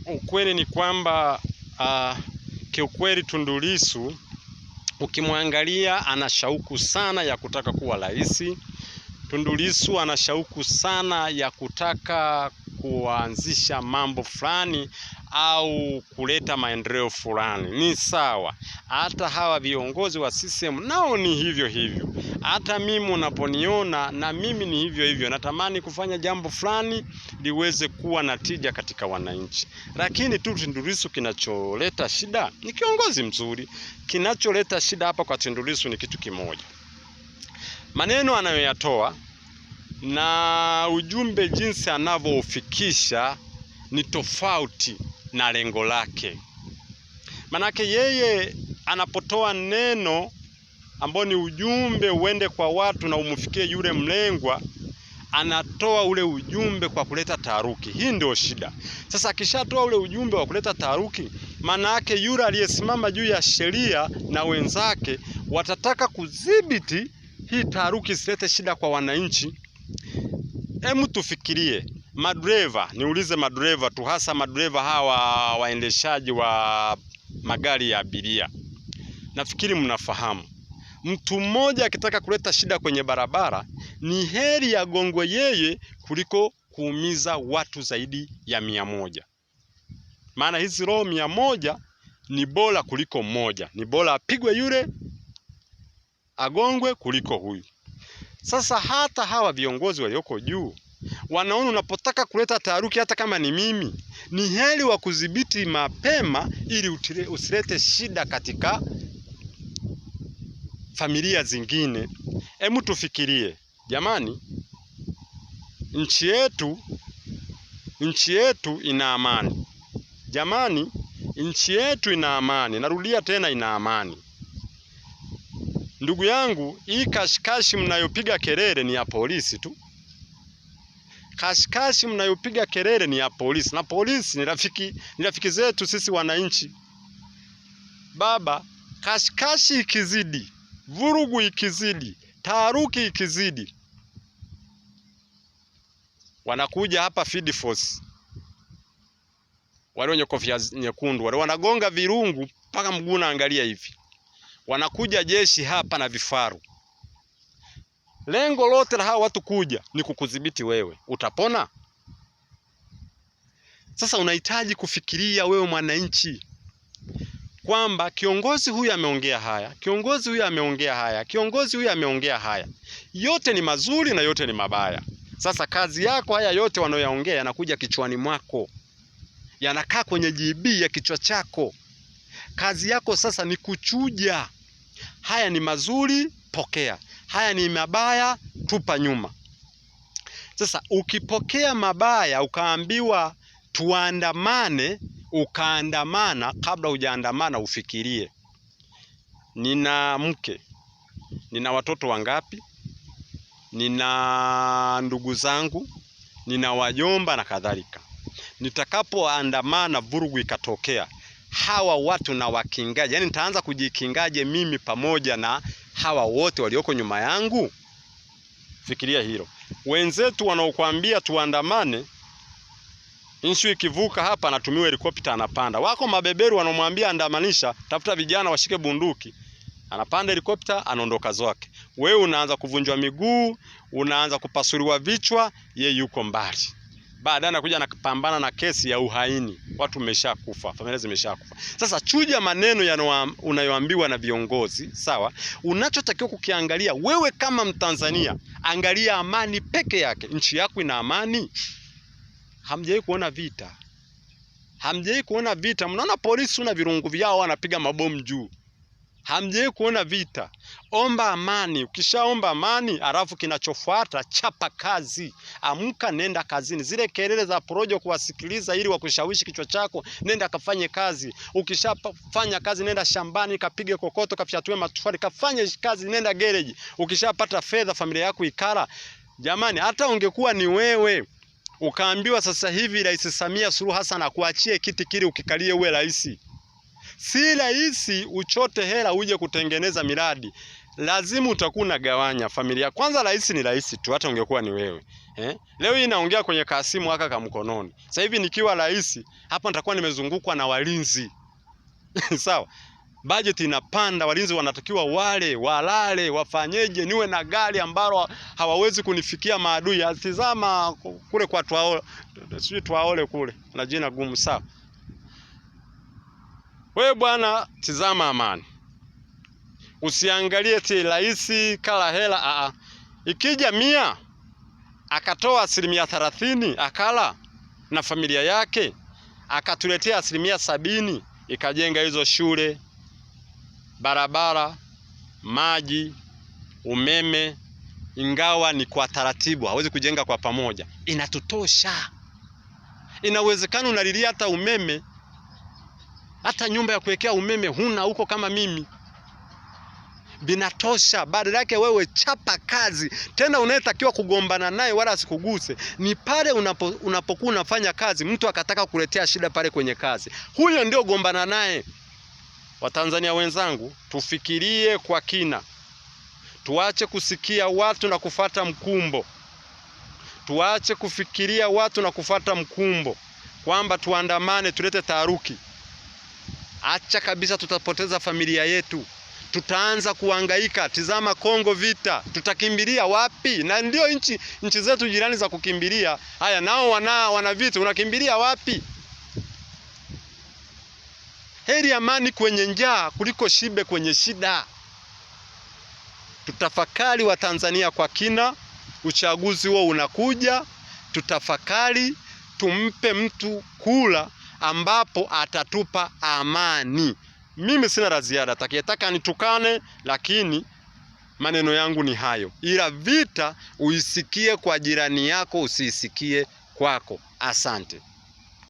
Ukweli ni kwamba kiukweli Tundu Lissu ukimwangalia ana shauku sana ya kutaka kuwa rais. Tundu Lissu ana shauku sana ya kutaka kuanzisha mambo fulani au kuleta maendeleo fulani. Ni sawa. Hata hawa viongozi wa CCM nao ni hivyo hivyo. Hata mimi unaponiona na mimi ni hivyo hivyo. Natamani kufanya jambo fulani liweze kuwa na tija katika wananchi. Lakini tu Tundu Lissu kinacholeta shida ni kiongozi mzuri. Kinacholeta shida hapa kwa Tundu Lissu ni kitu kimoja. Maneno anayoyatoa na ujumbe jinsi anavyoufikisha ni tofauti na lengo lake. Manake yeye anapotoa neno ambao ni ujumbe uende kwa watu na umfikie yule mlengwa, anatoa ule ujumbe kwa kuleta taharuki. Hii ndio shida. Sasa akishatoa ule ujumbe wa kuleta taharuki, maana yake yule aliyesimama juu ya sheria na wenzake watataka kudhibiti hii taharuki isilete shida kwa wananchi. Hebu tufikirie madereva, niulize madereva tu, hasa madereva hawa waendeshaji wa magari ya abiria. Nafikiri mnafahamu. Mtu mmoja akitaka kuleta shida kwenye barabara ni heri agongwe yeye kuliko kuumiza watu zaidi ya 100. Maana hizi roho 100 ni bora kuliko mmoja. Ni bora apigwe yule agongwe kuliko huyu. Sasa hata hawa viongozi walioko juu wanaona unapotaka kuleta taharuki, hata kama ni mimi, ni heri wa kudhibiti mapema ili usilete shida katika familia zingine. Hebu tufikirie jamani, nchi yetu ina amani. Jamani, nchi yetu ina amani. Narudia tena, ina amani. Ndugu yangu, hii kashikashi mnayopiga kelele ni ya polisi tu. Kashikashi mnayopiga kelele ni ya polisi, na polisi ni rafiki zetu sisi wananchi. Baba, kashikashi ikizidi, vurugu ikizidi, taharuki ikizidi, wanakuja hapa field force, wale wenye kofia nyekundu, wale wanagonga virungu mpaka mguu unaangalia hivi. Wanakuja jeshi hapa na vifaru. Lengo lote la hawa watu kuja ni kukudhibiti wewe. Utapona? Sasa unahitaji kufikiria wewe mwananchi kwamba kiongozi huyu ameongea haya, kiongozi huyu ameongea haya, kiongozi huyu ameongea haya. Yote ni mazuri na yote ni mabaya. Sasa kazi yako, haya yote wanayoyaongea yanakuja kichwani mwako, yanakaa kwenye GB ya kichwa chako. Kazi yako sasa ni kuchuja. Haya ni mazuri, pokea. Haya ni mabaya, tupa nyuma. Sasa ukipokea mabaya ukaambiwa tuandamane, ukaandamana, kabla hujaandamana ufikirie. Nina mke, nina watoto wangapi, nina ndugu zangu, nina wajomba na kadhalika. Nitakapoandamana vurugu ikatokea, hawa watu na wakingaje? Yaani nitaanza kujikingaje mimi pamoja na hawa wote walioko nyuma yangu? Fikiria hilo. Wenzetu wanaokuambia tuandamane, inshu ikivuka hapa anatumiwa helikopta anapanda. Wako mabeberu wanaomwambia andamanisha, tafuta vijana washike bunduki. Anapanda helikopta, anaondoka zake. Wewe unaanza kuvunjwa miguu, unaanza kupasuliwa vichwa, yeye yuko mbali. Baadaye anakuja anapambana na kesi ya uhaini. Watu wameshakufa, familia zimeshakufa. Sasa chuja maneno unayoambiwa na viongozi, sawa? Unachotakiwa kukiangalia wewe kama Mtanzania, angalia amani peke yake. Nchi yako ina amani? Hamjawahi kuona vita. Hamjawahi kuona vita. Mnaona polisi na virungu vyao wanapiga mabomu juu. Hamjawahi kuona vita. Omba amani. Ukishaomba amani, alafu kinachofuata chapa kazi. Amka, nenda kazini. Zile kelele za porojo kuwasikiliza ili wakushawishi kichwa chako, nenda kafanye kazi. Ukishafanya kazi, nenda shambani, kapige kokoto, kafyatue matofali, kafanye kazi, nenda gereji. Ukishapata fedha, familia yako ikala. Jamani, hata ungekuwa ni wewe ukaambiwa sasa hivi Rais Samia Suluhu Hassan akuachie kiti kile ukikalie uwe rais. Si rahisi uchote hela uje kutengeneza miradi. lazima utakuwa unagawanya familia. Kwanza rais ni rais tu, hata ungekuwa ni wewe. Leo hii naongea kwenye kasimu haka ka mkononi. Sasa hivi nikiwa rais, hapa nitakuwa nimezungukwa na walinzi. Sawa? Budget inapanda, walinzi wanatakiwa wale, walale, wafanyeje, niwe na gari ambalo hawawezi kunifikia maadui. Tazama kule kwa Twaole kule. Na jina gumu sawa. Wewe bwana, tizama amani. Usiangalie ti rais kala hela Ikija 100 akatoa 30% akala na familia yake, akatuletea 70% ikajenga hizo shule, barabara, maji, umeme, ingawa ni kwa taratibu, hawezi kujenga kwa pamoja. Inatutosha. Inawezekana unalilia hata umeme, hata nyumba ya kuwekea umeme huna huko kama mimi. Binatosha. Badala yake wewe chapa kazi. Tena unayetakiwa kugombana naye wala asikuguse ni pale unapokuwa unafanya kazi, mtu akataka kuletea shida pale kwenye kazi, huyo ndio gombana naye. Watanzania wenzangu, tufikirie kwa kina. Tuache kusikia watu na kufata mkumbo. Tuache kufikiria watu na kufata mkumbo kwamba tuandamane tulete taharuki. Acha kabisa, tutapoteza familia yetu. Tutaanza kuhangaika. Tizama Kongo vita, tutakimbilia wapi? Na ndio nchi zetu jirani za kukimbilia. Haya nao wana vita, unakimbilia wapi? Heri amani kwenye njaa kuliko shibe kwenye shida. Tutafakari wa Tanzania kwa kina. Uchaguzi huo unakuja, tutafakari, tumpe mtu kula ambapo atatupa amani. Mimi sina la ziada, atakayetaka nitukane, lakini maneno yangu ni hayo. Ila vita uisikie kwa jirani yako, usiisikie kwako. Asante.